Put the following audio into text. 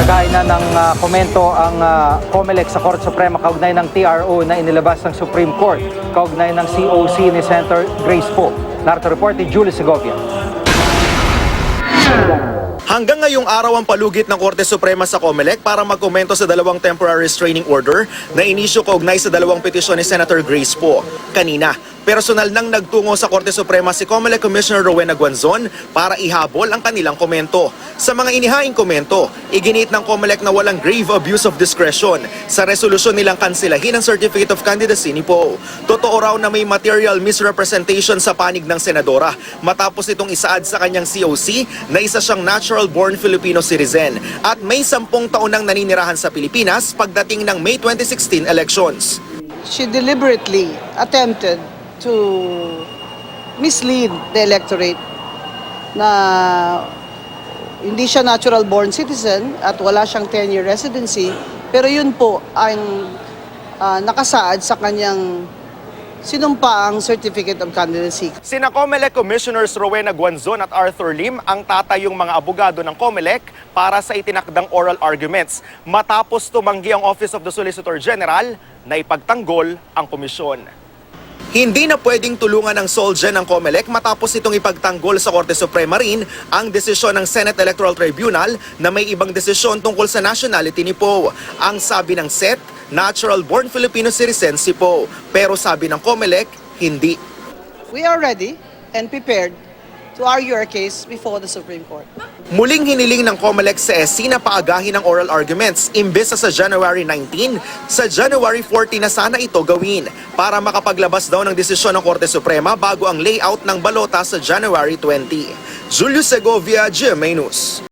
Naghain na ng komento ang COMELEC sa Korte Suprema kaugnay ng TRO na inilabas ng Supreme Court kaugnay ng COC ni Senator Grace Poe. Narito report ni Julie Segovia. Hanggang ngayong araw ang palugit ng Korte Suprema sa COMELEC para magkomento sa dalawang temporary restraining order na inisyu kaugnay sa dalawang petisyon ni Senator Grace Poe. Kanina, personal nang nagtungo sa Korte Suprema si COMELEC Commissioner Rowena Guanzon para ihabol ang kanilang komento. Sa mga inihaing komento, iginit ng COMELEC na walang grave abuse of discretion sa resolusyon nilang kansilahin ang Certificate of Candidacy ni Poe. Totoo raw na may material misrepresentation sa panig ng senadora matapos itong isaad sa kanyang COC na isa siyang natural-born Filipino citizen at may 10 taon nang naninirahan sa Pilipinas pagdating ng May 2016 elections. She deliberately attempted to mislead the electorate na hindi siya natural-born citizen at wala siyang 10-year residency, pero yun po ang nakasaad sa kanyang sinumpaang Certificate of Candidacy. Sina COMELEC Commissioners Rowena Guanzon at Arthur Lim ang tatayong mga abogado ng COMELEC para sa itinakdang oral arguments matapos tumanggi ang Office of the Solicitor General na ipagtanggol ang komisyon. Hindi na pwedeng tulungan ng SOLGE ng COMELEC matapos itong ipagtanggol sa Korte Suprema rin ang desisyon ng Senate Electoral Tribunal na may ibang desisyon tungkol sa nationality ni Poe. Ang sabi ng SET, natural-born Filipino citizen si Poe. Pero sabi ng COMELEC, hindi. We are ready and prepared to argue our case before the Supreme Court. Muling hiniling ng COMELEC sa SC na paagahin ang oral arguments imbes sa January 19, sa January 40 na sana ito gawin para makapaglabas daw ng desisyon ng Korte Suprema bago ang layout ng balota sa January 20. Julio Segovia, GMA News.